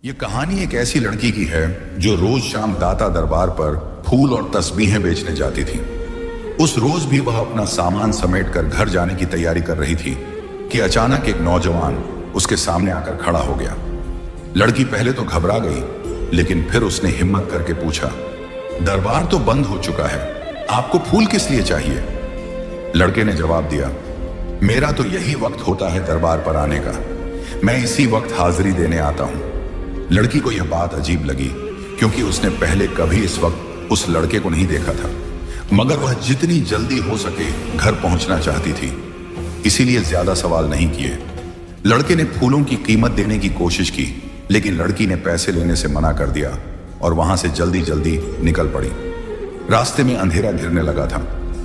ये कहानी एक ऐसी लड़की की है जो रोज शाम दाता दरबार पर फूल और तस्बीहें बेचने जाती थी। उस रोज भी वह अपना सामान समेटकर घर जाने की तैयारी कर रही थी कि अचानक एक नौजवान उसके सामने आकर खड़ा हो गया। लड़की पहले तो घबरा गई, लेकिन फिर उसने हिम्मत करके पूछा, दरबार तो बंद हो चुका है, आपको फूल किस लिए चाहिए? लड़के ने जवाब दिया, मेरा तो यही वक्त होता है दरबार पर आने का, मैं इसी वक्त हाजिरी देने आता हूं। लड़की को यह बात अजीब लगी, क्योंकि उसने पहले कभी इस वक्त उस लड़के को नहीं देखा था, मगर वह जितनी जल्दी हो सके घर पहुंचना चाहती थी, इसीलिए ज्यादा सवाल नहीं किए। लड़के ने फूलों की कीमत देने की कोशिश की, लेकिन लड़की ने पैसे लेने से मना कर दिया और वहां से जल्दी जल्दी निकल पड़ी। रास्ते में अंधेरा घिरने लगा था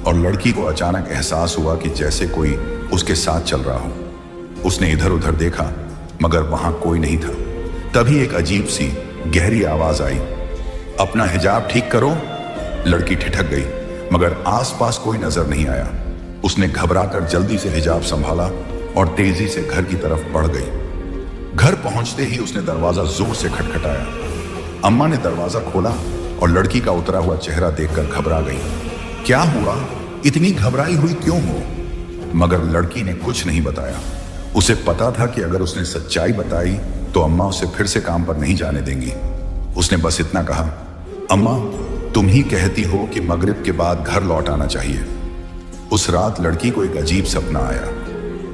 और लड़की को अचानक एहसास हुआ कि जैसे कोई उसके साथ चल रहा हो। उसने इधर उधर देखा, मगर वहां कोई नहीं था। तभी एक अजीब सी गहरी आवाज आई, अपना हिजाब ठीक करो। लड़की ठिठक गई, मगर आसपास कोई नजर नहीं आया। उसने घबराकर जल्दी से हिजाब संभाला और तेजी से घर की तरफ बढ़ गई। घर पहुंचते ही उसने दरवाजा जोर से खटखटाया। अम्मा ने दरवाजा खोला और लड़की का उतरा हुआ चेहरा देखकर घबरा गई। क्या हुआ? इतनी घबराई हुई क्यों हो? मगर लड़की ने कुछ नहीं बताया। उसे पता था कि अगर उसने सच्चाई बताई तो अम्मा उसे फिर से काम पर नहीं जाने देंगी। उसने बस इतना कहा, अम्मा तुम ही कहती हो कि मगरिब के बाद घर लौट आना चाहिए। उस रात लड़की को एक अजीब सपना आया,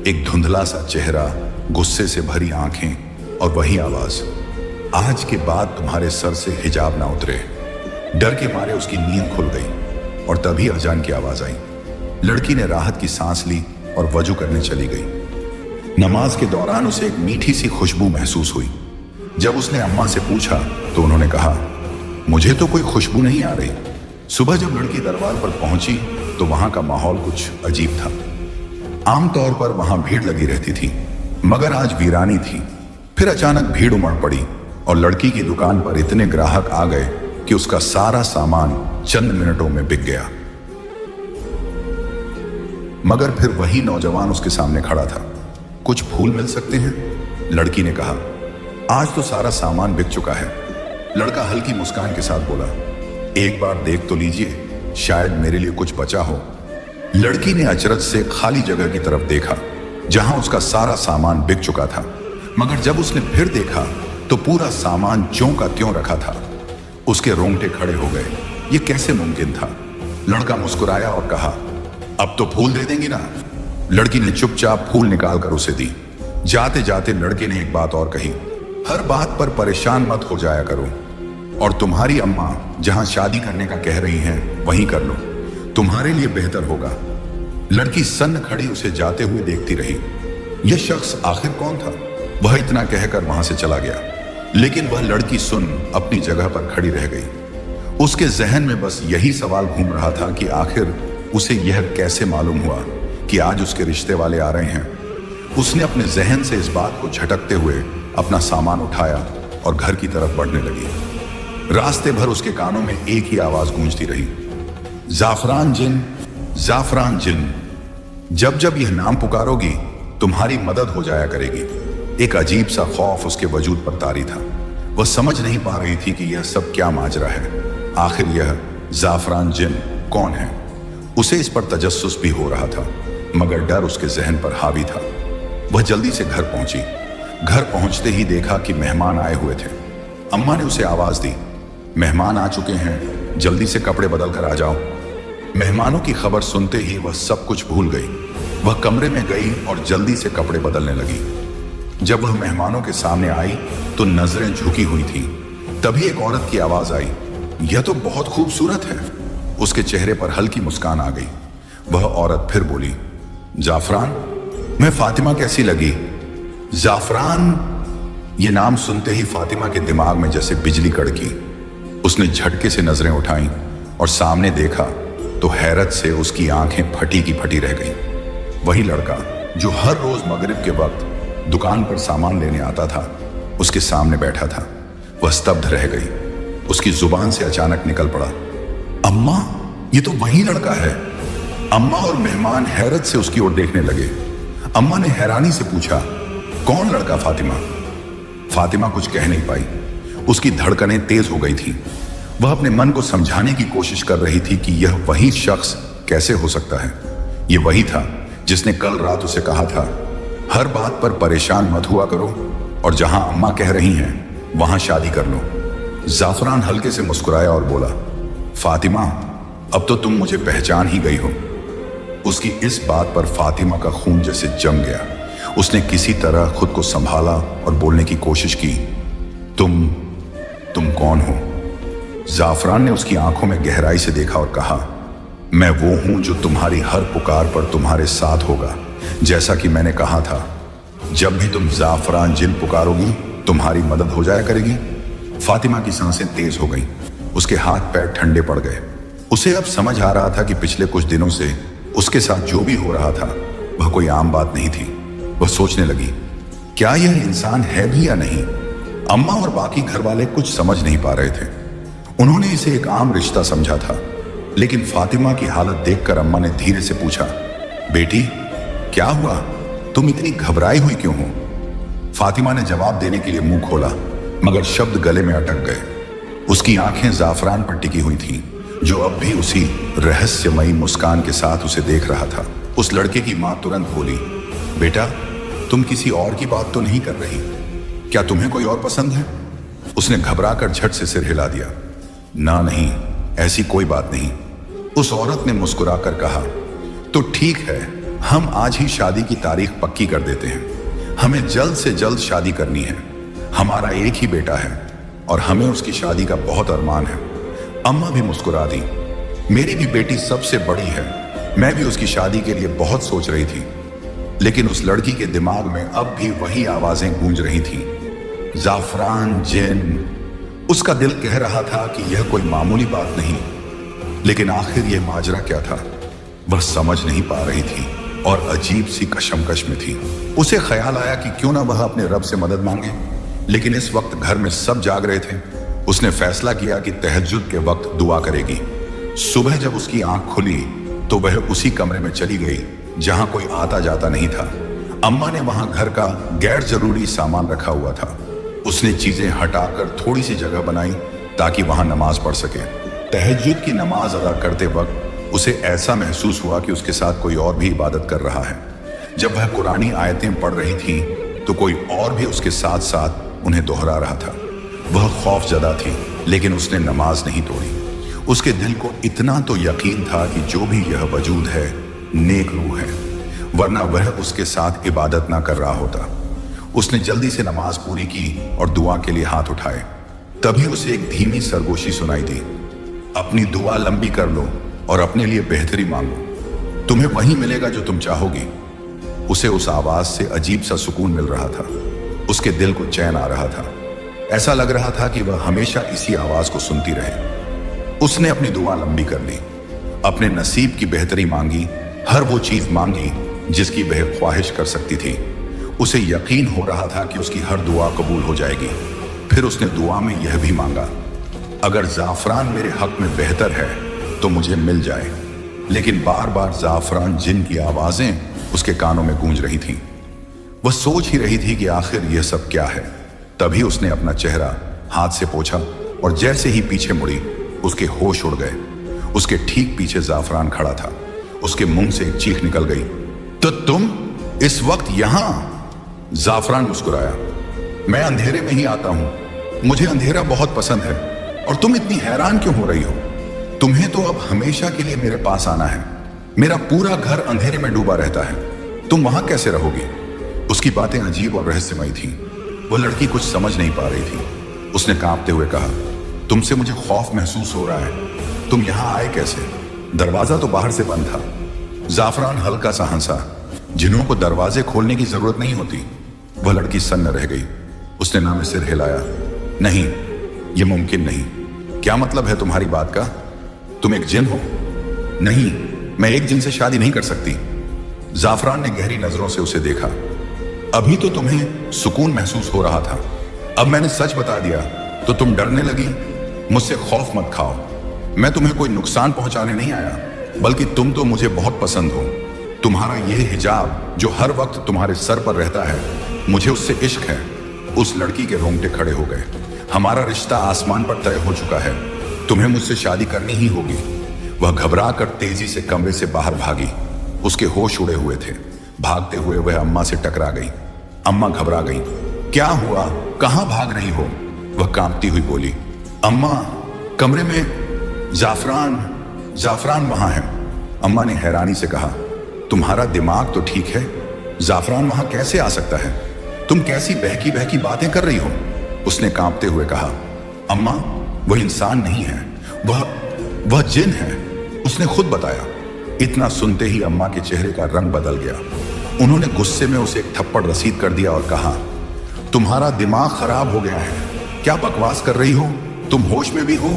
एक धुंधला सा चेहरा, गुस्से से भरी आंखें और वही आवाज, आज के बाद तुम्हारे सर से हिजाब ना उतरे। डर के मारे उसकी नींद खुल गई और तभी अजान की आवाज आई। लड़की ने राहत की सांस ली और वजू करने चली गई। नमाज के दौरान उसे एक मीठी सी खुशबू महसूस हुई। जब उसने अम्मा से पूछा तो उन्होंने कहा, मुझे तो कोई खुशबू नहीं आ रही। सुबह जब लड़की दरबार पर पहुंची तो वहां का माहौल कुछ अजीब था। आमतौर पर वहां भीड़ लगी रहती थी, मगर आज वीरानी थी। फिर अचानक भीड़ उमड़ पड़ी और लड़की की दुकान पर इतने ग्राहक आ गए कि उसका सारा सामान चंद मिनटों में बिक गया। मगर फिर वही नौजवान उसके सामने खड़ा था। कुछ फूल मिल सकते हैं? लड़की ने कहा, आज तो सारा सामान बिक चुका है। लड़का हल्की मुस्कान के साथ बोला, एक बार देख तो लीजिए, शायद मेरे लिए कुछ बचा हो। लड़की ने अचरज से खाली जगह की तरफ देखा जहां उसका सारा सामान बिक चुका था, मगर जब उसने फिर देखा तो पूरा सामान ज्यों का त्यों रखा था। उसके रोंगटे खड़े हो गए। ये कैसे मुमकिन था? लड़का मुस्कुराया और कहा, अब तो फूल दे देंगी ना? लड़की ने चुपचाप फूल निकालकर उसे दी। जाते जाते लड़के ने एक बात और कही, हर बात पर परेशान मत हो जाया करो, और तुम्हारी अम्मा जहां शादी करने का कह रही हैं वहीं कर लो, तुम्हारे लिए बेहतर होगा। लड़की सन्न खड़ी उसे जाते हुए देखती रही। यह शख्स आखिर कौन था? वह इतना कहकर वहां से चला गया, लेकिन वह लड़की सुन अपनी जगह पर खड़ी रह गई। उसके जहन में बस यही सवाल घूम रहा था कि आखिर उसे यह कैसे मालूम हुआ कि आज उसके रिश्ते वाले आ रहे हैं। उसने अपने जहन से इस बात को झटकते हुए अपना सामान उठाया और घर की तरफ बढ़ने लगी। रास्ते भर उसके कानों में एक ही आवाज गूंजती रही, जाफरान जिन, जाफरान जिन। जब जब यह नाम पुकारोगी तुम्हारी मदद हो जाया करेगी। एक अजीब सा खौफ उसके वजूद पर तारी था। वह समझ नहीं पा रही थी कि यह सब क्या माजरा है। आखिर यह जाफरान जिन कौन है? उसे इस पर तजस्सुस भी हो रहा था, मगर डर उसके जहन पर हावी था। वह जल्दी से घर पहुंची। घर पहुंचते ही देखा कि मेहमान आए हुए थे। अम्मा ने उसे आवाज दी, मेहमान आ चुके हैं, जल्दी से कपड़े बदल कर आ जाओ। मेहमानों की खबर सुनते ही वह सब कुछ भूल गई। वह कमरे में गई और जल्दी से कपड़े बदलने लगी। जब वह मेहमानों के सामने आई तो नजरें झुकी हुई थीं। तभी एक औरत की आवाज आई, यह तो बहुत खूबसूरत है। उसके चेहरे पर हल्की मुस्कान आ गई। वह औरत फिर बोली, जाफरान, मैं फातिमा कैसी लगी? जाफरान, ये नाम सुनते ही फातिमा के दिमाग में जैसे बिजली कड़की। उसने झटके से नजरें उठाईं और सामने देखा तो हैरत से उसकी आंखें फटी की फटी रह गईं। वही लड़का जो हर रोज मगरिब के वक्त दुकान पर सामान लेने आता था, उसके सामने बैठा था। वह स्तब्ध रह गई। उसकी जुबान से अचानक निकल पड़ा, अम्मा, ये तो वही लड़का है। अम्मा और मेहमान हैरत से उसकी ओर देखने लगे। अम्मा ने हैरानी से पूछा, कौन लड़का फातिमा? फातिमा कुछ कह नहीं पाई। उसकी धड़कनें तेज हो गई थीं। वह अपने मन को समझाने की कोशिश कर रही थी कि यह वही शख्स कैसे हो सकता है। यह वही था जिसने कल रात उसे कहा था, हर बात पर परेशान मत हुआ करो और जहां अम्मा कह रही हैं वहां शादी कर लो। जाफरान हल्के से मुस्कुराया और बोला, फातिमा, अब तो तुम मुझे पहचान ही गई हो। उसकी इस बात पर फातिमा का खून जैसे जम गया। उसने किसी तरह खुद को संभाला और बोलने की कोशिश की, तुम कौन हो? जाफरान ने उसकी आंखों में गहराई से देखा और कहा, मैं वो हूं जो तुम्हारी हर पुकार पर तुम्हारे साथ होगा। जैसा कि मैंने कहा था, जब भी तुम जाफरान जिन पुकारोगी तुम्हारी मदद हो जाया करेगी। फातिमा की सांसें तेज हो गईं। उसके हाथ पैर ठंडे पड़ गए। उसे अब समझ आ रहा था कि पिछले कुछ दिनों से उसके साथ जो भी हो रहा था वह कोई आम बात नहीं थी। वह सोचने लगी, क्या यह इंसान है भी या नहीं? अम्मा और बाकी घर वाले कुछ समझ नहीं पा रहे थे। उन्होंने इसे एक आम रिश्ता समझा था। लेकिन फातिमा की हालत देखकर अम्मा ने धीरे से पूछा, बेटी क्या हुआ? तुम इतनी घबराई हुई क्यों हो? फातिमा ने जवाब देने के लिए मुंह खोला, मगर शब्द गले में अटक गए। उसकी आंखें जाफरान पर टिकी हुई थीं, जो अब भी उसी रहस्यमयी मुस्कान के साथ उसे देख रहा था। उस लड़के की मां तुरंत बोली, बेटा तुम किसी और की बात तो नहीं कर रही? क्या तुम्हें कोई और पसंद है? उसने घबराकर झट से सिर हिला दिया। ना नहीं, ऐसी कोई बात नहीं। उस औरत ने मुस्कुराकर कहा, तो ठीक है, हम आज ही शादी की तारीख पक्की कर देते हैं। हमें जल्द से जल्द शादी करनी है। हमारा एक ही बेटा है और हमें उसकी शादी का बहुत अरमान है। अम्मा भी मुस्कुरा दी। मेरी भी बेटी सबसे बड़ी है। मैं भी उसकी शादी के लिए बहुत सोच रही थी। लेकिन उस लड़की के दिमाग में अब भी वही आवाजें गूंज रही थीं, जाफरान जिन। उसका दिल कह रहा था कि यह कोई मामूली बात नहीं, लेकिन आखिर यह माजरा क्या था? वह समझ नहीं पा रही थी और अजीब सी कशमकश में थी। उसे ख्याल आया कि क्यों ना वह अपने रब से मदद मांगे, लेकिन इस वक्त घर में सब जाग रहे थे। उसने फैसला किया कि तहज्जुद के वक्त दुआ करेगी। सुबह जब उसकी आंख खुली तो वह उसी कमरे में चली गई जहां कोई आता जाता नहीं था। अम्मा ने वहां घर का गैर जरूरी सामान रखा हुआ था। उसने चीजें हटाकर थोड़ी सी जगह बनाई ताकि वहां नमाज पढ़ सके। तहज्जुद की नमाज अदा करते वक्त उसे ऐसा महसूस हुआ कि उसके साथ कोई और भी इबादत कर रहा है। जब वह कुरानी आयतें पढ़ रही थी तो कोई और भी उसके साथ साथ उन्हें दोहरा रहा था। वह खौफजदा थी, लेकिन उसने नमाज नहीं तोड़ी। उसके दिल को इतना तो यकीन था कि जो भी यह वजूद है नेक रूह है, वरना वह उसके साथ इबादत ना कर रहा होता। उसने जल्दी से नमाज पूरी की और दुआ के लिए हाथ उठाए। तभी उसे एक धीमी सरगोशी सुनाई दी, अपनी दुआ लंबी कर लो और अपने लिए बेहतरी मांगो, तुम्हें वही मिलेगा जो तुम चाहोगी। उसे उस आवाज से अजीब सा सुकून मिल रहा था। उसके दिल को चैन आ रहा था। ऐसा लग रहा था कि वह हमेशा इसी आवाज को सुनती रहे। उसने अपनी दुआ लंबी कर ली, अपने नसीब की बेहतरी मांगी, हर वो चीज मांगी जिसकी वह ख्वाहिश कर सकती थी। उसे यकीन हो रहा था कि उसकी हर दुआ कबूल हो जाएगी। फिर उसने दुआ में यह भी मांगा, अगर जाफरान मेरे हक में बेहतर है तो मुझे मिल जाए। लेकिन बार बार जाफरान जिन की आवाजें उसके कानों में गूंज रही थीं। वह सोच ही रही थी कि आखिर यह सब क्या है। तभी उसने अपना चेहरा हाथ से पोंछा और जैसे ही पीछे मुड़ी उसके होश उड़ गए। उसके ठीक पीछे जाफरान खड़ा था। उसके मुंह से एक चीख निकल गई, तो तुम इस वक्त यहां? जाफरान मुस्कुराया, मैं अंधेरे में ही आता हूं। मुझे अंधेरा बहुत पसंद है। और तुम इतनी हैरान क्यों हो रही हो? तुम्हें तो अब हमेशा के लिए मेरे पास आना है। मेरा पूरा घर अंधेरे में डूबा रहता है। तुम वहां कैसे रहोगी? उसकी बातें अजीब और रहस्यमयी थीं। वह लड़की कुछ समझ नहीं पा रही थी। उसने कांपते हुए कहा, तुमसे मुझे खौफ महसूस हो रहा है। तुम यहां आए कैसे? दरवाजा तो बाहर से बंद था। जाफरान हल्का सा हंसा, जिन्हों को दरवाजे खोलने की जरूरत नहीं होती। वह लड़की सन्न रह गई। उसने ना में सिर हिलाया, नहीं, यह मुमकिन नहीं। क्या मतलब है तुम्हारी बात का? तुम एक जिन हो? नहीं, मैं एक जिन से शादी नहीं कर सकती। जाफरान ने गहरी नजरों से उसे देखा। अभी तो तुम्हें सुकून महसूस हो रहा था, अब मैंने सच बता दिया तो तुम डरने लगी। मुझसे खौफ मत खाओ। मैं तुम्हें कोई नुकसान पहुंचाने नहीं आया, बल्कि तुम तो मुझे बहुत पसंद हो। तुम्हारा यह हिजाब जो हर वक्त तुम्हारे सर पर रहता है, मुझे उससे इश्क है। उस लड़की के रोंगटे खड़े हो गए। हमारा रिश्ता आसमान पर तय हो चुका है, तुम्हें मुझसे शादी करनी ही होगी। वह घबरा कर तेजी से कमरे से बाहर भागी। उसके होश उड़े हुए थे। भागते हुए वह अम्मा से टकरा गई। अम्मा घबरा गई। क्या हुआ, कहां भाग रही हो? वह कांपती हुई बोली। अम्मा, कमरे में जाफरान वहां है। अम्मा ने हैरानी से कहा, तुम्हारा दिमाग तो ठीक है, जाफरान वहां कैसे आ सकता है? तुम कैसी बहकी बहकी बातें कर रही हो? उसने कांपते हुए कहा। अम्मा, वह इंसान नहीं है, वह जिन है, उसने खुद बताया। इतना सुनते ही अम्मा के चेहरे का रंग बदल गया। उन्होंने गुस्से में उसे एक थप्पड़ रसीद कर दिया और कहा, तुम्हारा दिमाग खराब हो गया है, क्या बकवास कर रही हो? तुम होश में भी हो?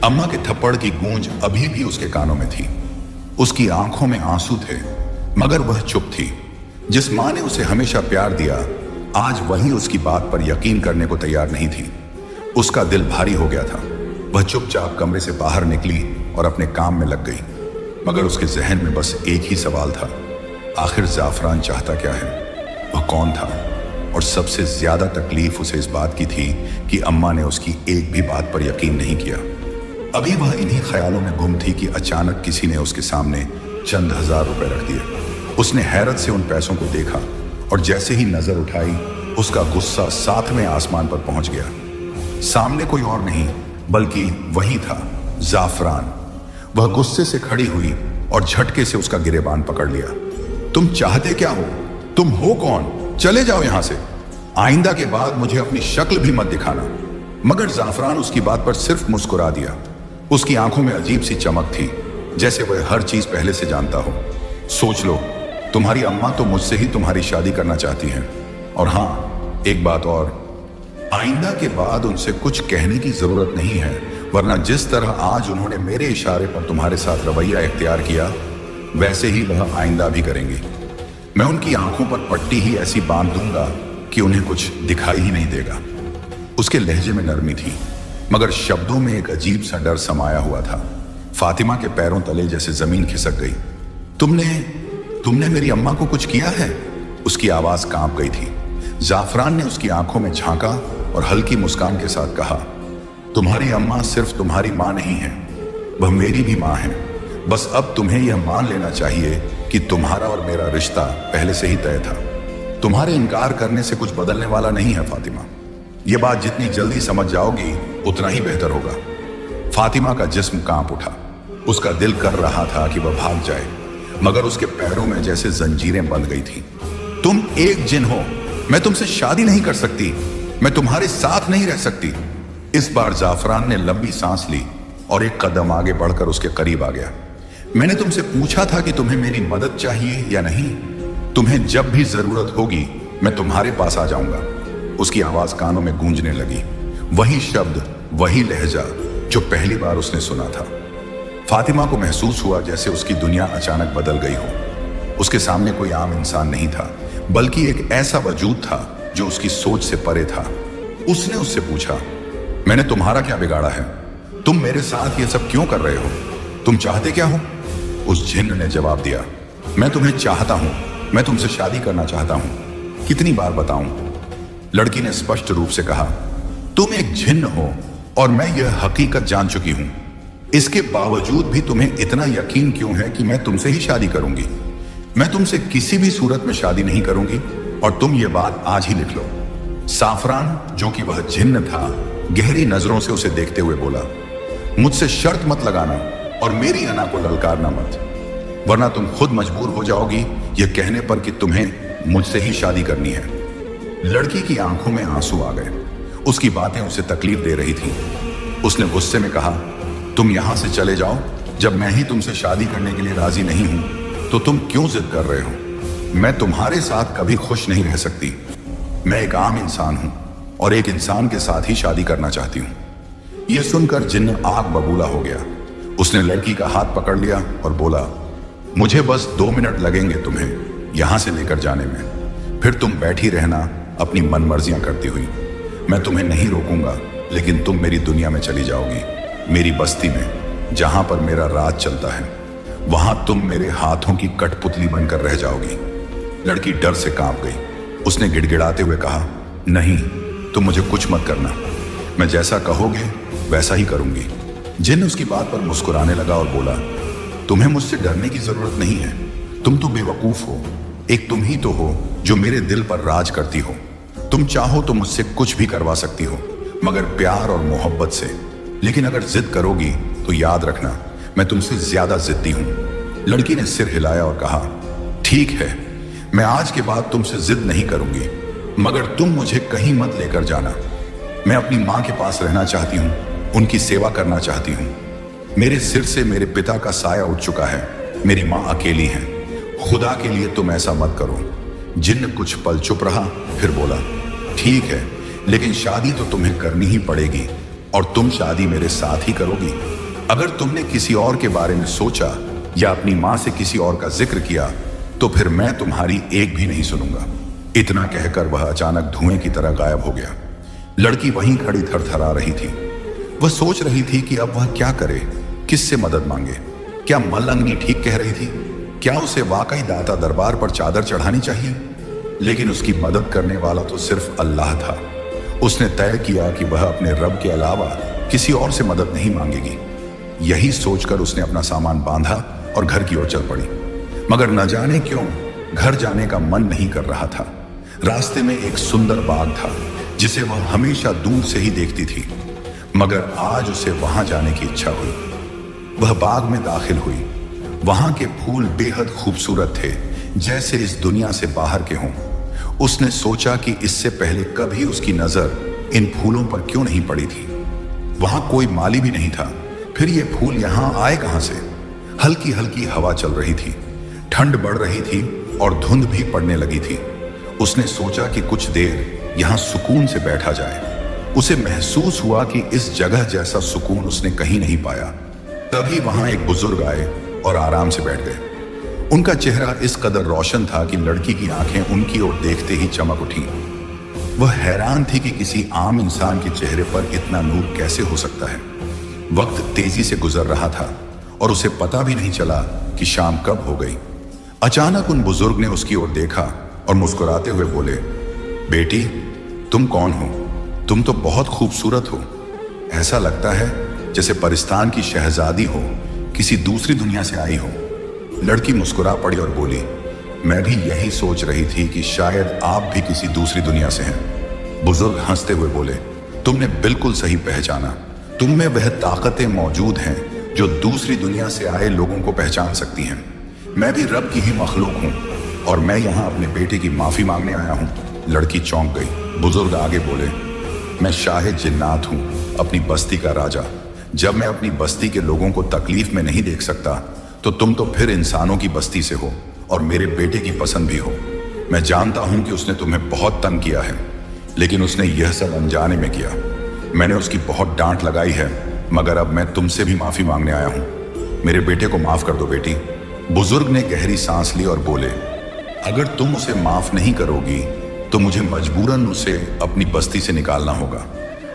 अम्मा के थप्पड़ की गूंज अभी भी उसके कानों में थी। उसकी आंखों में आंसू थे, मगर वह चुप थी। जिस मां ने उसे हमेशा प्यार दिया, आज वही उसकी बात पर यकीन करने को तैयार नहीं थी। उसका दिल भारी हो गया था। वह चुपचाप कमरे से बाहर निकली और अपने काम में लग गई। मगर उसके जहन में बस एक ही सवाल था, आखिर जाफरान चाहता क्या है? वह कौन था? और सबसे ज्यादा तकलीफ उसे इस बात की थी कि अम्मा ने उसकी एक भी बात पर यकीन नहीं किया। अभी वह इन्हीं ख्यालों में गुम थी कि अचानक किसी ने उसके सामने चंद हजार रुपए रख दिए। उसने हैरत से उन पैसों को देखा और जैसे ही नजर उठाई, उसका गुस्सा सातवें आसमान पर पहुंच गया। सामने कोई और नहीं बल्कि वही था, जाफरान। वह गुस्से से खड़ी हुई और झटके से उसका गिरेबान पकड़ लिया। तुम चाहते क्या हो? तुम हो कौन? चले जाओ यहां से। आइंदा के बाद मुझे अपनी शक्ल भी मत दिखाना। मगर जाफरान उसकी बात पर सिर्फ मुस्कुरा दिया। उसकी आंखों में अजीब सी चमक थी, जैसे वह हर चीज पहले से जानता हो। सोच लो, तुम्हारी अम्मा तो मुझसे ही तुम्हारी शादी करना चाहती हैं। और हाँ, एक बात और, आइंदा के बाद उनसे कुछ कहने की जरूरत नहीं है, वरना जिस तरह आज उन्होंने मेरे इशारे पर तुम्हारे साथ रवैया इख्तियार किया, वैसे ही वह आइंदा भी करेंगी। मैं उनकी आंखों पर पट्टी ही ऐसी बांध दूंगा कि उन्हें कुछ दिखाई ही नहीं देगा। उसके लहजे में नरमी थी, मगर शब्दों में एक अजीब सा डर समाया हुआ था। फातिमा के पैरों तले जैसे जमीन खिसक गई। तुमने मेरी अम्मा को कुछ किया है? उसकी आवाज कांप गई थी। जाफरान ने उसकी आंखों में झांका और हल्की मुस्कान के साथ कहा, तुम्हारी अम्मा सिर्फ तुम्हारी मां नहीं है, वह मेरी भी मां है। बस अब तुम्हें यह मान लेना चाहिए कि तुम्हारा और मेरा रिश्ता पहले से ही तय था। तुम्हारे इनकार करने से कुछ बदलने वाला नहीं है फातिमा। यह बात जितनी जल्दी समझ जाओगी उतना ही बेहतर होगा। फातिमा का जिस्म कांप उठा। उसका दिल कर रहा था कि वह भाग जाए, मगर उसके पैरों में जैसे जंजीरें बंध गई थी। तुम एक जिन हो, मैं तुमसे शादी नहीं कर सकती, मैं तुम्हारे साथ नहीं रह सकती। इस बार जाफरान ने लंबी सांस ली और एक कदम आगे बढ़कर उसके करीब आ गया। मैंने तुमसे पूछा था कि तुम्हें मेरी मदद चाहिए या नहीं। तुम्हें जब भी जरूरत होगी मैं तुम्हारे पास आ जाऊंगा। उसकी आवाज कानों में गूंजने लगी, वही शब्द, वही लहजा जो पहली बार उसने सुना था। फातिमा को महसूस हुआ जैसे उसकी दुनिया अचानक बदल गई हो। उसके सामने कोई आम इंसान नहीं था, बल्कि एक ऐसा वजूद था जो उसकी सोच से परे था। उसने उससे पूछा, मैंने तुम्हारा क्या बिगाड़ा है? तुम मेरे साथ ये सब क्यों कर रहे हो? तुम चाहते क्या हो? उस जिन्न ने जवाब दिया, मैं तुम्हें चाहता हूं, मैं तुमसे शादी करना चाहता हूं। कितनी बार बताऊं? लड़की ने स्पष्ट रूप से कहा, तुम एक जिन्न हो और मैं यह हकीकत जान चुकी हूं। इसके बावजूद भी तुम्हें इतना यकीन क्यों है कि मैं तुमसे ही शादी करूंगी? मैं तुमसे किसी भी सूरत में शादी नहीं करूंगी और तुम ये बात आज ही लिख लो। साफरान, जो कि वह जिन्न था, गहरी नजरों से उसे देखते हुए बोला, मुझसे शर्त मत लगाना और मेरी अना को ललकारना मत, वरना तुम खुद मजबूर हो जाओगी यह कहने पर कि तुम्हें मुझसे ही शादी करनी है। लड़की की आंखों में आंसू आ गए। उसकी बातें उसे तकलीफ दे रही थी। उसने गुस्से में कहा, तुम यहां से चले जाओ। जब मैं ही तुमसे शादी करने के लिए राजी नहीं हूं तो तुम क्यों जिद कर रहे हो? मैं तुम्हारे साथ कभी खुश नहीं रह सकती। मैं एक आम इंसान हूं और एक इंसान के साथ ही शादी करना चाहती हूं। यह सुनकर जिन्न आग बबूला हो गया। उसने लड़की का हाथ पकड़ लिया और बोला, मुझे बस 2 मिनट लगेंगे तुम्हें यहां से लेकर जाने में, फिर तुम बैठी रहना अपनी मनमर्जियां करती हुई। मैं तुम्हें नहीं रोकूंगा, लेकिन तुम मेरी दुनिया में चली जाओगी, मेरी बस्ती में, जहां पर मेरा राज चलता है। वहां तुम मेरे हाथों की कठपुतली बनकर रह जाओगी। लड़की डर से कांप गई। उसने गिड़गिड़ाते हुए कहा, नहीं, तुम मुझे कुछ मत करना, मैं जैसा कहोगे वैसा ही करूंगी। जिन उसकी बात पर मुस्कुराने लगा और बोला, तुम्हें मुझसे डरने की जरूरत नहीं है, तुम तो बेवकूफ हो। एक तुम ही तो हो जो मेरे दिल पर राज करती हो। तुम चाहो तो मुझसे कुछ भी करवा सकती हो, मगर प्यार और मोहब्बत से। लेकिन अगर जिद करोगी तो याद रखना, मैं तुमसे ज्यादा जिद्दी हूं। लड़की ने सिर हिलाया और कहा, ठीक है, मैं आज के बाद तुमसे जिद नहीं करूंगी, मगर तुम मुझे कहीं मत लेकर जाना। मैं अपनी माँ के पास रहना चाहती हूँ, उनकी सेवा करना चाहती हूँ। मेरे सिर से मेरे पिता का साया उठ चुका है, मेरी माँ अकेली है। खुदा के लिए तुम ऐसा मत करो। जिन्न कुछ पल चुप रहा, फिर बोला, ठीक है, लेकिन शादी तो तुम्हें करनी ही पड़ेगी, और तुम शादी मेरे साथ ही करोगी। अगर तुमने किसी और के बारे में सोचा या अपनी माँ से किसी और का जिक्र किया तो फिर मैं तुम्हारी एक भी नहीं सुनूंगा। इतना कहकर वह अचानक धुएं की तरह गायब हो गया। लड़की वहीं खड़ी थरथरा रही थी। वह सोच रही थी कि अब वह क्या करे, किससे मदद मांगे। क्या मल्लंगनी ठीक कह रही थी? क्या उसे वाकई दाता दरबार पर चादर चढ़ानी चाहिए? लेकिन उसकी मदद करने वाला तो सिर्फ अल्लाह था। उसने तय किया कि वह अपने रब के अलावा किसी और से मदद नहीं मांगेगी। यही सोचकर उसने अपना सामान बांधा और घर की ओर चल पड़ी। मगर न जाने क्यों घर जाने का मन नहीं कर रहा था। रास्ते में एक सुंदर बाग था जिसे वह हमेशा दूर से ही देखती थी, मगर आज उसे वहां जाने की इच्छा हुई। वह बाग में दाखिल हुई। वहां के फूल बेहद खूबसूरत थे, जैसे इस दुनिया से बाहर के हों। उसने सोचा कि इससे पहले कभी उसकी नजर इन फूलों पर क्यों नहीं पड़ी थी। वहां कोई माली भी नहीं था, फिर ये फूल यहां आए कहां से? हल्की हल्की हवा चल रही थी, ठंड बढ़ रही थी और धुंध भी पड़ने लगी थी। उसने सोचा कि कुछ देर यहां सुकून से बैठा जाए। उसे महसूस हुआ कि इस जगह जैसा सुकून उसने कहीं नहीं पाया। तभी वहां एक बुजुर्ग आए और आराम से बैठ गए। उनका चेहरा इस कदर रोशन था कि लड़की की आंखें उनकी ओर देखते ही चमक उठी। वह हैरान थी कि किसी आम इंसान के चेहरे पर इतना नूर कैसे हो सकता है। वक्त तेजी से गुजर रहा था और उसे पता भी नहीं चला कि शाम कब हो गई। अचानक उन बुजुर्ग ने उसकी ओर देखा और मुस्कुराते हुए बोले, बेटी, तुम कौन हो? तुम तो बहुत खूबसूरत हो। ऐसा लगता है जैसे परिस्तान की शहजादी हो, किसी दूसरी दुनिया से आई हो। लड़की मुस्कुरा पड़ी और बोली, मैं भी यही सोच रही थी कि शायद आप भी किसी दूसरी दुनिया से हैं। बुजुर्ग हंसते हुए बोले, तुमने बिल्कुल सही पहचाना। तुम में वह ताकतें मौजूद हैं जो दूसरी दुनिया से आए लोगों को पहचान सकती हैं। मैं भी रब की ही मखलूक हूँ और मैं यहाँ अपने बेटे की माफी मांगने आया हूँ। लड़की चौंक गई। बुजुर्ग आगे बोले, मैं शाहिद जिन्नात हूँ, अपनी बस्ती का राजा। जब मैं अपनी बस्ती के लोगों को तकलीफ में नहीं देख सकता तो तुम तो फिर इंसानों की बस्ती से हो और मेरे बेटे की पसंद भी हो। मैं जानता हूं कि उसने तुम्हें बहुत तंग किया है, लेकिन उसने यह सब अनजाने में किया। मैंने उसकी बहुत डांट लगाई है, मगर अब मैं तुमसे भी माफी मांगने आया हूं। मेरे बेटे को माफ कर दो बेटी। बुजुर्ग ने गहरी सांस ली और बोले, अगर तुम उसे माफ नहीं करोगी तो मुझे मजबूरन उसे अपनी बस्ती से निकालना होगा।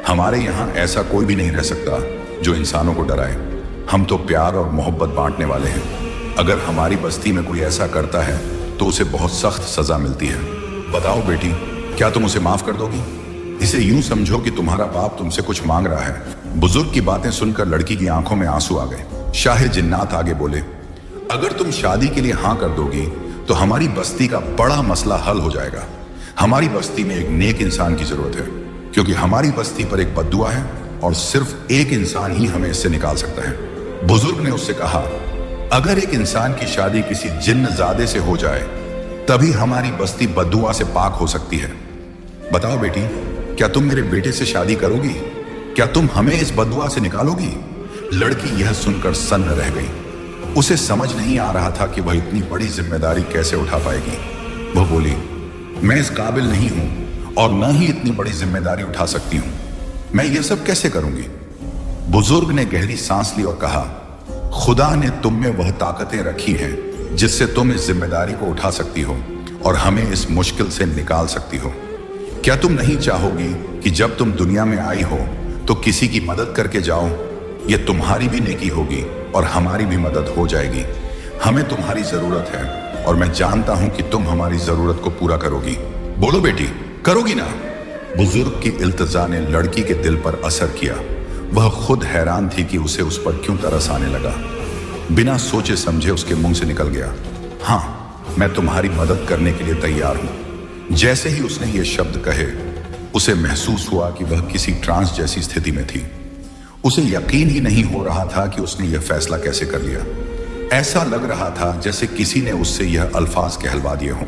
हमारे यहाँ ऐसा कोई भी नहीं रह सकता जो इंसानों को डराए। हम तो प्यार और मोहब्बत बांटने वाले हैं। अगर हमारी बस्ती में कोई ऐसा करता है तो उसे बहुत सख्त सजा मिलती है। बताओ बेटी, क्या तुम उसे माफ कर दोगी? इसे यूं समझो कि तुम्हारा बाप तुमसे कुछ मांग रहा है। बुजुर्ग की बातें सुनकर लड़की की आंखों में आंसू आ गए। शाहिद जिन्नात आगे बोले, अगर तुम शादी के लिए हाँ कर दोगी तो हमारी बस्ती का बड़ा मसला हल हो जाएगा। हमारी बस्ती में एक नेक इंसान की जरूरत है, क्योंकि हमारी बस्ती पर एक बद्दुआ है और सिर्फ एक इंसान ही हमें इससे निकाल सकता है। बुजुर्ग ने उससे कहा, अगर एक इंसान की शादी किसी जिन्नजादे से हो जाए तभी हमारी बस्ती बद्दुआ से पाक हो सकती है। बताओ बेटी, क्या तुम मेरे बेटे से शादी करोगी? क्या तुम हमें इस बद्दुआ से निकालोगी? लड़की यह सुनकर सन्न रह गई। उसे समझ नहीं आ रहा था कि वह इतनी बड़ी जिम्मेदारी कैसे उठा पाएगी। वह बोली, मैं इस काबिल नहीं हूं और न ही इतनी बड़ी जिम्मेदारी उठा सकती हूं। मैं ये सब कैसे करूंगी? बुजुर्ग ने गहरी सांस ली और कहा, खुदा ने तुम में वह ताकतें रखी हैं जिससे तुम इस जिम्मेदारी को उठा सकती हो और हमें इस मुश्किल से निकाल सकती हो। क्या तुम नहीं चाहोगी कि जब तुम दुनिया में आई हो तो किसी की मदद करके जाओ? यह तुम्हारी भी नेकी होगी और हमारी भी मदद हो जाएगी। हमें तुम्हारी जरूरत है और मैं जानता हूं कि तुम हमारी जरूरत को पूरा करोगी। बोलो बेटी, करोगी ना? बुजुर्ग की इल्तिजा ने लड़की के दिल पर असर किया। वह खुद हैरान थी कि उसे उस पर क्यों तरस आने लगा। बिना सोचे समझे उसके मुंह से निकल गया, हाँ, मैं तुम्हारी मदद करने के लिए तैयार हूं। जैसे ही उसने ये शब्द कहे, उसे महसूस हुआ कि वह किसी ट्रांस जैसी स्थिति में थी। उसे यकीन ही नहीं हो रहा था कि उसने यह फैसला कैसे कर लिया। ऐसा लग रहा था जैसे किसी ने उससे यह अल्फाज कहलवा दिए हों।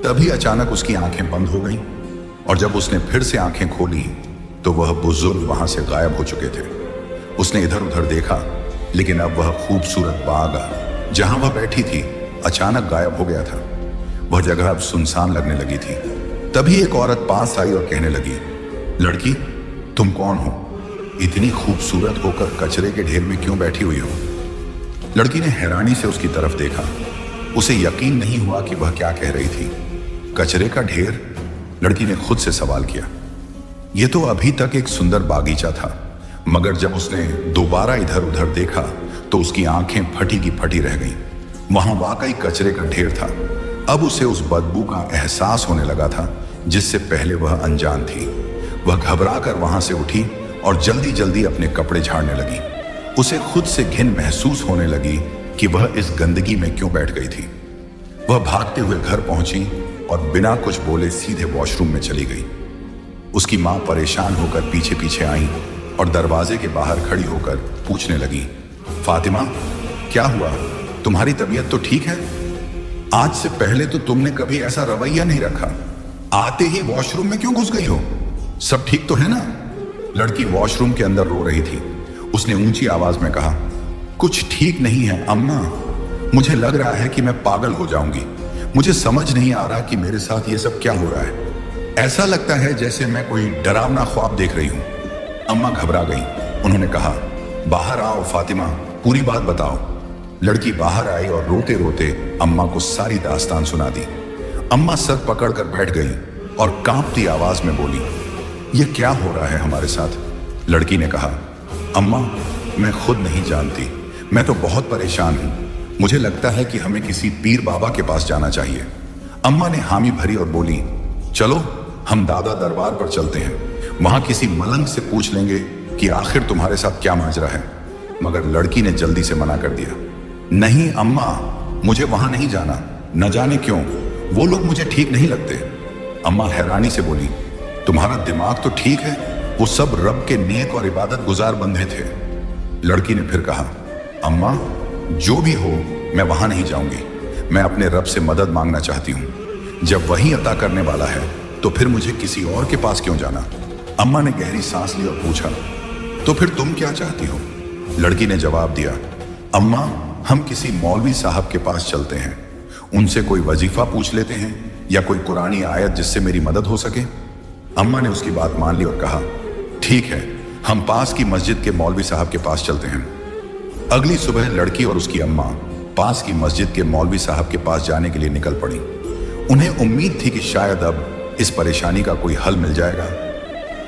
तभी अचानक उसकी आंखें बंद हो गईं, और जब उसने फिर से आंखें खोली तो वह बुजुर्ग वहां से गायब हो चुके थे। उसने इधर उधर देखा, लेकिन अब वह खूबसूरत बाग जहां वह बैठी थी अचानक गायब हो गया था। वह जगह अब सुनसान लगने लगी थी। तभी एक औरत पास आई और कहने लगी, लड़की, तुम कौन हो? इतनी खूबसूरत होकर कचरे के ढेर में क्यों बैठी हुई हो? लड़की ने हैरानी से उसकी तरफ देखा। उसे यकीन नहीं हुआ कि वह क्या कह रही थी। कचरे का ढेर? लड़की ने खुद से सवाल किया। यह तो अभी तक एक सुंदर बागीचा था, मगर जब उसने दोबारा इधर उधर देखा तो उसकी आंखें फटी की फटी रह गईं। वहां वाकई कचरे का ढेर था। अब उसे उस बदबू का एहसास होने लगा था जिससे पहले वह अनजान थी। वह घबरा कर वहां से उठी और जल्दी जल्दी अपने कपड़े झाड़ने लगी। उसे खुद से घिन महसूस होने लगी कि वह इस गंदगी में क्यों बैठ गई थी। वह भागते हुए घर पहुंची और बिना कुछ बोले सीधे वॉशरूम में चली गई। उसकी मां परेशान होकर पीछे पीछे आई और दरवाजे के बाहर खड़ी होकर पूछने लगी, फातिमा, क्या हुआ? तुम्हारी तबीयत तो ठीक है? आज से पहले तो तुमने कभी ऐसा रवैया नहीं रखा। आते ही वॉशरूम में क्यों घुस गई हो? सब ठीक तो है ना? लड़की वॉशरूम के अंदर रो रही थी। उसने ऊंची आवाज में कहा, कुछ ठीक नहीं है अम्मा। मुझे लग रहा है कि मैं पागल हो जाऊंगी। मुझे समझ नहीं आ रहा कि मेरे साथ ये सब क्या हो रहा है। ऐसा लगता है जैसे मैं कोई डरावना ख्वाब देख रही हूं। अम्मा घबरा गई। उन्होंने कहा, बाहर आओ फातिमा, पूरी बात बताओ। लड़की बाहर आई और रोते रोते अम्मा को सारी दास्तान सुना दी। अम्मा सर पकड़कर बैठ गई और कांपती आवाज में बोली, यह क्या हो रहा है हमारे साथ? लड़की ने कहा, अम्मा, मैं खुद नहीं जानती। मैं तो बहुत परेशान हूं। मुझे लगता है कि हमें किसी पीर बाबा के पास जाना चाहिए। अम्मा ने हामी भरी और बोली, चलो हम दादा दरबार पर चलते हैं। वहां किसी मलंग से पूछ लेंगे कि आखिर तुम्हारे साथ क्या माजरा है। मगर लड़की ने जल्दी से मना कर दिया, नहीं अम्मा, मुझे वहां नहीं जाना। न जाने क्यों, वो लोग मुझे ठीक नहीं लगते। अम्मा हैरानी से बोली, तुम्हारा दिमाग तो ठीक है? वो सब रब के नेक और इबादत गुजार बंदे थे। लड़की ने फिर कहा, अम्मा, जो भी हो, मैं वहां नहीं जाऊंगी। मैं अपने रब से मदद मांगना चाहती हूं। जब वही अता करने वाला है तो फिर मुझे किसी और के पास क्यों जाना? अम्मा ने गहरी सांस ली और पूछा, तो फिर तुम क्या चाहती हो? लड़की ने जवाब दिया, अम्मा, हम किसी मौलवी साहब के पास चलते हैं। उनसे कोई वजीफा पूछ लेते हैं या कोई कुरानी आयत जिससे मेरी मदद हो सके। अम्मा ने उसकी बात मान ली और कहा, ठीक है, हम पास की मस्जिद के मौलवी साहब के पास चलते हैं। अगली सुबह लड़की और उसकी अम्मा पास की मस्जिद के मौलवी साहब के पास जाने के लिए निकल पड़ी। उन्हें उम्मीद थी कि शायद अब इस परेशानी का कोई हल मिल जाएगा,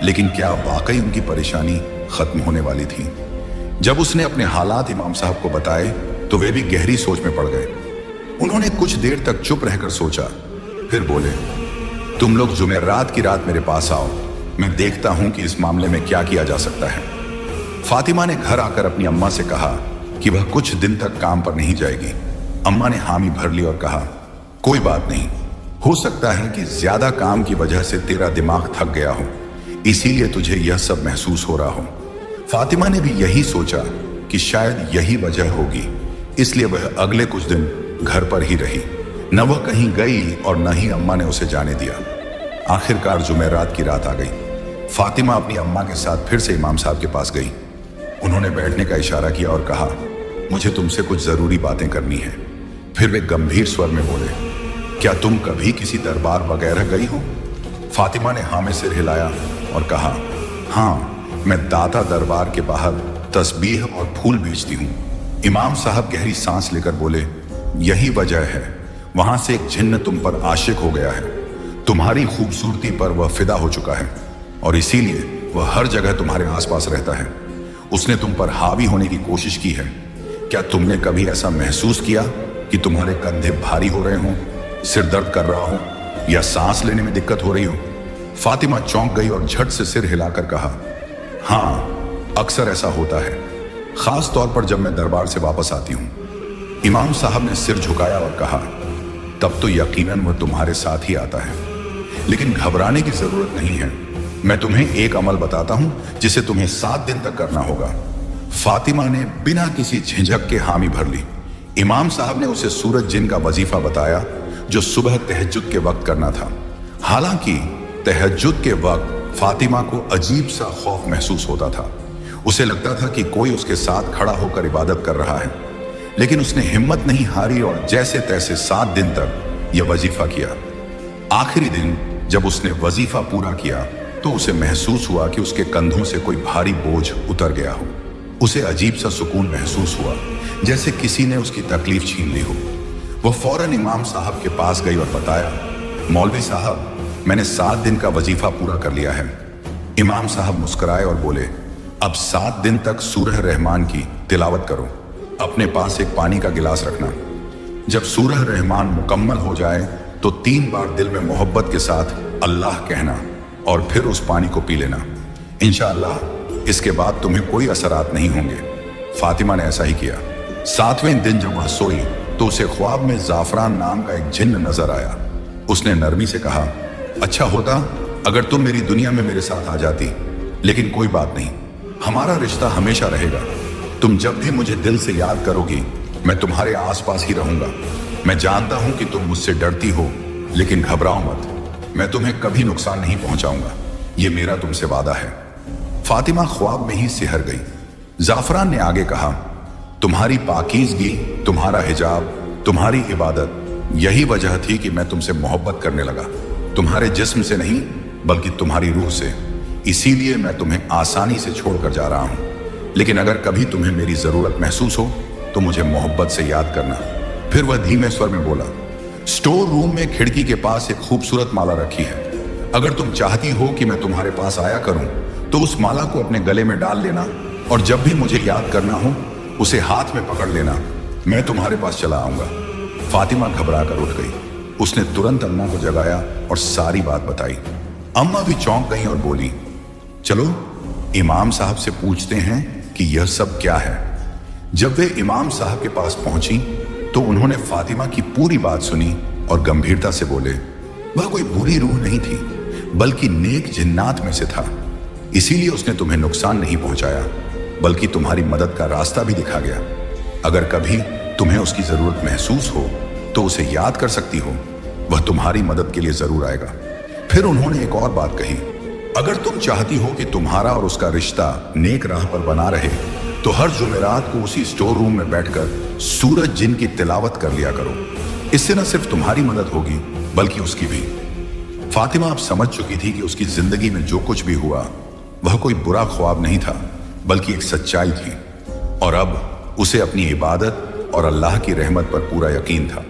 लेकिन क्या वाकई उनकी परेशानी खत्म होने वाली थी? जब उसने अपने हालात इमाम साहब को बताए तो वे भी गहरी सोच में पड़ गए। उन्होंने कुछ देर तक चुप रहकर सोचा, फिर बोले, तुम लोग जुमेरात की रात मेरे पास आओ, मैं देखता हूं कि इस मामले में क्या किया जा सकता है। फातिमा ने घर आकर अपनी अम्मा से कहा कि वह कुछ दिन तक काम पर नहीं जाएगी। अम्मा ने हामी भर ली और कहा, कोई बात नहीं, हो सकता है कि ज्यादा काम की वजह से तेरा दिमाग थक गया हो, इसीलिए तुझे यह सब महसूस हो रहा हो। फातिमा ने भी यही सोचा कि शायद यही वजह होगी, इसलिए वह अगले कुछ दिन घर पर ही रही। न वह कहीं गई और न ही अम्मा ने उसे जाने दिया। आखिरकार जुमेरात की रात आ गई। फातिमा अपनी अम्मा के साथ फिर से इमाम साहब के पास गई। उन्होंने बैठने का इशारा किया और कहा, मुझे तुमसे कुछ जरूरी बातें करनी है। फिर वे गंभीर स्वर में बोले, क्या तुम कभी किसी दरबार वगैरह गई हो? फातिमा ने हाँ में सिर हिलाया और कहा, हाँ, मैं दाता दरबार के बाहर तस्बीह और फूल बेचती हूँ। इमाम साहब गहरी सांस लेकर बोले, यही वजह है, वहां से एक जिन्न तुम पर आशिक हो गया है। तुम्हारी खूबसूरती पर वह फिदा हो चुका है और इसीलिए वह हर जगह तुम्हारे आसपास रहता है। उसने तुम पर हावी होने की कोशिश की है। क्या तुमने कभी ऐसा महसूस किया कि तुम्हारे कंधे भारी हो रहे हों, सिर दर्द कर रहा हो या सांस लेने में दिक्कत हो रही हो? फातिमा चौंक गई और झट से सिर हिलाकर कहा, हाँ, अक्सर ऐसा होता है, खास तौर पर जब मैं दरबार से वापस आती हूं। इमाम साहब ने सिर झुकाया और कहा, तब तो यकीनन वह तुम्हारे साथ ही आता है, लेकिन घबराने की जरूरत नहीं है। मैं तुम्हें एक अमल बताता हूं जिसे तुम्हें 7 दिन तक करना होगा। फातिमा ने बिना किसी झिझक के हामी भर ली। इमाम साहब ने उसे सूरज जिन का वजीफा बताया जो सुबह तहज्जुद के वक्त करना था। हालांकि तहज्जुद के वक्त फातिमा को अजीब सा खौफ महसूस होता था। उसे लगता था कि कोई उसके साथ खड़ा होकर इबादत कर रहा है, लेकिन उसने हिम्मत नहीं हारी और जैसे तैसे 7 दिन तक यह वजीफा किया। आखिरी दिन जब उसने वजीफा पूरा किया तो उसे महसूस हुआ कि उसके कंधों से कोई भारी बोझ उतर गया हो। उसे अजीब सा सुकून महसूस हुआ, जैसे किसी ने उसकी तकलीफ छीन ली हो। वह फौरन इमाम साहब के पास गई और बताया, मौलवी साहब, मैंने 7 दिन का वजीफा पूरा कर लिया है। इमाम साहब मुस्कुराए और बोले, अब 7 दिन तक सूरह रहमान की तिलावत करो। अपने पास एक पानी का गिलास रखना। जब सूरह रहमान मुकम्मल हो जाए तो 3 बार दिल में मोहब्बत के साथ अल्लाह कहना और फिर उस पानी को पी लेना। इंशाअल्लाह इसके बाद तुम्हें कोई असरात नहीं होंगे। फातिमा ने ऐसा ही किया। 7वें दिन जब वह सोई तो उसे ख्वाब में जाफरान नाम का एक जिन्न नजर आया। उसने नरमी से कहा, अच्छा होता अगर तुम मेरी दुनिया में मेरे साथ आ जाती, लेकिन कोई बात नहीं, हमारा रिश्ता हमेशा रहेगा। तुम जब भी मुझे दिल से याद करोगी मैं तुम्हारे आसपास ही रहूंगा। मैं जानता हूं कि तुम मुझसे डरती हो, लेकिन घबराओ मत, मैं तुम्हें कभी नुकसान नहीं पहुंचाऊंगा। यह मेरा तुमसे वादा है। फातिमा ख्वाब में ही सिहर गई। जाफरान ने आगे कहा, तुम्हारी पाकीज़गी, तुम्हारा हिजाब, तुम्हारी इबादत, यही वजह थी कि मैं तुमसे मोहब्बत करने लगा। तुम्हारे जिस्म से नहीं बल्कि तुम्हारी रूह से। इसीलिए मैं तुम्हें आसानी से छोड़कर जा रहा हूं। लेकिन अगर कभी तुम्हें मेरी जरूरत महसूस हो तो मुझे मोहब्बत से याद करना। फिर वह धीमे स्वर में बोला, स्टोर रूम में खिड़की के पास एक खूबसूरत माला रखी है। अगर तुम चाहती हो कि मैं तुम्हारे पास आया करूं तो उस माला को अपने गले में डाल लेना और जब भी मुझे याद करना हो उसे हाथ में पकड़ लेना। मैं तुम्हारे पास चला आऊंगा। फातिमा घबरा कर उठ गई। उसने तुरंत अम्मा को जगाया और सारी बात बताई। अम्मा भी चौंक गई और बोली, चलो इमाम साहब से पूछते हैं कि यह सब क्या है। जब वे इमाम साहब के पास पहुंची तो उन्होंने फातिमा की पूरी बात सुनी और गंभीरता से बोले, वह कोई बुरी रूह नहीं थी बल्कि नेक जिन्नात में से था। इसीलिए उसने तुम्हें नुकसान नहीं पहुंचाया बल्कि तुम्हारी मदद का रास्ता भी दिखा गया। अगर कभी तुम्हें उसकी जरूरत महसूस हो तो उसे याद कर सकती हो, वह तुम्हारी मदद के लिए जरूर आएगा। फिर उन्होंने एक और बात कही, अगर तुम चाहती हो कि तुम्हारा और उसका रिश्ता नेक राह पर बना रहे तो हर जुमेरात को उसी स्टोर रूम में बैठकर सूरज जिन की तिलावत कर लिया करो। इससे न सिर्फ तुम्हारी मदद होगी बल्कि उसकी भी। फातिमा अब समझ चुकी थी कि उसकी जिंदगी में जो कुछ भी हुआ वह कोई बुरा ख्वाब नहीं था बल्कि एक सच्चाई थी, और अब उसे अपनी इबादत और अल्लाह की रहमत पर पूरा यकीन था।